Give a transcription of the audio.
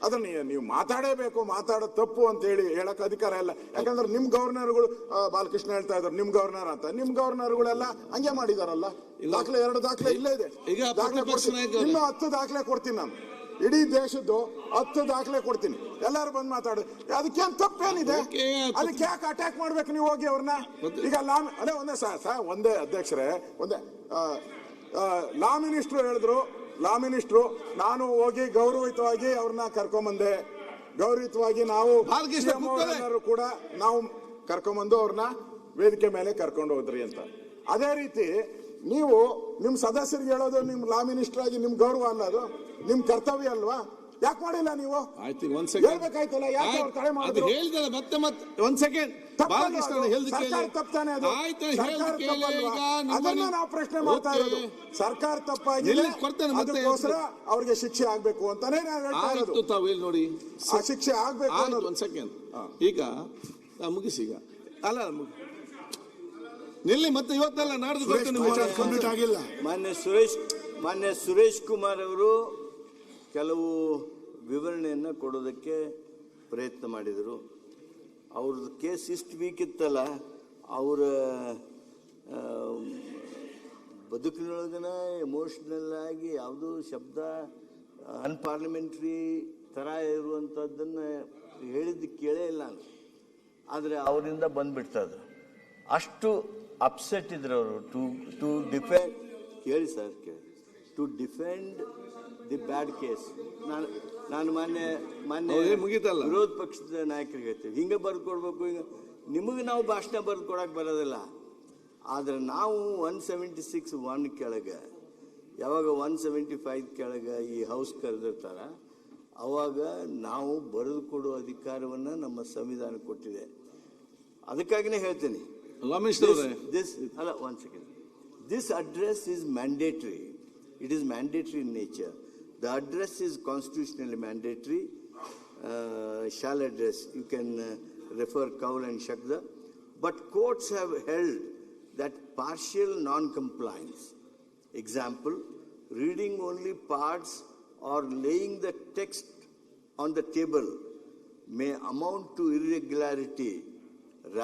ಅದನ್ನ ನೀವು ಮಾತಾಡೇಬೇಕು, ಮಾತಾಡೋದು ತಪ್ಪು ಅಂತ ಹೇಳಕ್ ಅಧಿಕಾರ ಇಲ್ಲ. ಯಾಕಂದ್ರೆ ನಿಮ್ ಗವರ್ನರ್ಗಳು ಬಾಲಕೃಷ್ಣ ಹೇಳ್ತಾ ಇದ್ರು ನಿಮ್ ಗವರ್ನರ್ ಅಂತ, ನಿಮ್ ಗವರ್ನರ್ಗಳೆಲ್ಲ ಹಂಗೆ ಮಾಡಿದಾರಲ್ಲ. ದಾಖಲೆ 2 ದಾಖಲೆ ಇಲ್ಲೇ ಇದೆ. ದಾಖಲೆ ಕೊಡ್ತೀನಿ, ಇನ್ನೂ 10 ದಾಖಲೆ ಕೊಡ್ತೀನಿ ನಾನು. ಇಡೀ ದೇಶದ್ದು 10 ದಾಖಲೆ ಕೊಡ್ತೀನಿ. ಎಲ್ಲಾರು ಬಂದ್ ಮಾತಾಡು. ಅದಕ್ಕೇನ್ ತಪ್ಪೇನಿದೆ? ಅದಕ್ಕೆ ಯಾಕೆ ಅಟ್ಯಾಕ್ ಮಾಡ್ಬೇಕು ನೀವು ಹೋಗಿ ಅವ್ರನ್ನ? ಈಗ ಅದೇ ಒಂದೇ ಅಧ್ಯಕ್ಷರೇ, ಒಂದೇ ಲಾ ಮಿನಿಸ್ಟ್ರು ಹೇಳಿದ್ರು, ಲಾ ಮಿನಿಸ್ಟ್ರು ನಾನು ಹೋಗಿ ಗೌರವಯುತವಾಗಿ ಅವ್ರನ್ನ ಕರ್ಕೊಂಬಂದೆ, ಗೌರವಯುತವಾಗಿ ನಾವು ಕೂಡ ನಾವು ಕರ್ಕೊಂಬಂದು ಅವ್ರನ್ನ ವೇದಿಕೆ ಮೇಲೆ ಕರ್ಕೊಂಡು ಹೋದ್ರಿ ಅಂತ. ಅದೇ ರೀತಿ ನೀವು ನಿಮ್ ಸದಸ್ಯರಿಗೆ ಹೇಳೋದು ನಿಮ್ ಲಾ ಮಿನಿಸ್ಟರ್ ಆಗಿ ನಿಮ್ ಗೌರವ ಅಲ್ಲ, ಅದು ನಿಮ್ ಕರ್ತವ್ಯ ಅಲ್ವಾ? ಯಾಕೆ ಮಾಡಿಲ್ಲ ನೀವು? ಹೇಳ್ಬೇಕಾಯ್ತಲ್ಲ, ಯಾಕೆ ಅವ್ರು ತಡೆ ಮಾಡಿದ್ರು? ಮತ್ತೆ ಒಂದ್ ಸೆಕೆಂಡ್, ಸರ್ಕಾರ ತಪ್ಪಾನೆ, ಅದು ಅದನ್ನ ನಾವು ಪ್ರಶ್ನೆ ಮಾಡ್ತಾ ಇರೋದು. ಸರ್ಕಾರ ತಪ್ಪಾಗಿದೆ, ಅದಕ್ಕೋಸ್ಕರ ಅವ್ರಿಗೆ ಶಿಕ್ಷೆ ಆಗ್ಬೇಕು ಅಂತಾನೆ ನಾವು ಹೇಳ್ತಾ ಇರೋದು. ನೋಡಿ, ಆ ಶಿಕ್ಷೆ ಆಗ್ಬೇಕು. ಒಂದ್ ಸೆಕೆಂಡ್, ಈಗ ಮುಗಿಸಿ, ಈಗ ಅಲ್ಲ ನಿಲ್ಲಿ, ಮತ್ತೆ ಇವತ್ತೆಲ್ಲ ನಾಡ್ದು ಕಂಪ್ಲೀಟ್ ಆಗಿಲ್ಲ. ಮಾನ್ಯ ಸುರೇಶ್ ಕುಮಾರ್ ಅವರು ಕೆಲವು ವಿವರಣೆಯನ್ನು ಕೊಡೋದಕ್ಕೆ ಪ್ರಯತ್ನ ಮಾಡಿದರು. ಅವ್ರದ್ದು ಕೇಸ್ ಇಷ್ಟು ವೀಕ್ ಇತ್ತಲ್ಲ, ಅವರ ಬದುಕಿನೊಳಗನ ಎಮೋಷ್ನಲ್ ಆಗಿ ಯಾವುದೋ ಶಬ್ದ ಅನ್ಪಾರ್ಲಿಮೆಂಟ್ರಿ ಥರ ಇರುವಂಥದ್ದನ್ನು ಹೇಳಿದ್ದು ಕೇಳೇ ಇಲ್ಲ ನಾನು. ಆದರೆ ಅವರಿಂದ ಬಂದುಬಿಡ್ತದೆ. ಅಷ್ಟು ಅಪ್ಸೆಟ್ ಇದ್ರು ಅವರು. ಟು ಡಿಫೆಂಡ್, ಕೇಳಿ ಸರ್ ಕೇಳಿ, to defend the bad case. ನಾನು ಮಾನ್ಯ ಮುಗಿತಲ್ಲ, ವಿರೋಧ ಪಕ್ಷದ ನಾಯಕರಿಗೆ ಹೇಳ್ತೀವಿ, ಹಿಂಗೆ ಬರೆದು ಕೊಡ್ಬೇಕು, ಹಿಂಗೆ ನಿಮಗೆ ನಾವು ಭಾಷಣ ಬರೆದು ಕೊಡಕ್ಕೆ ಬರೋದಿಲ್ಲ. ಆದರೆ ನಾವು 176(1) ಕೆಳಗೆ, ಯಾವಾಗ 175 ಕೆಳಗೆ ಈ ಹೌಸ್ ಕರೆದಿರ್ತಾರ, ಅವಾಗ ನಾವು ಬರೆದು ಕೊಡೋ ಅಧಿಕಾರವನ್ನು ನಮ್ಮ ಸಂವಿಧಾನ ಕೊಟ್ಟಿದೆ. ಅದಕ್ಕಾಗಿನೇ ಹೇಳ್ತೀನಿ, one second. This address is mandatory. It is mandatory in nature. The address is constitutionally mandatory. Shall address. You can refer Kaul and Shakda. But courts have held that partial non-compliance, example, reading only parts or laying the text on the table, may amount to irregularity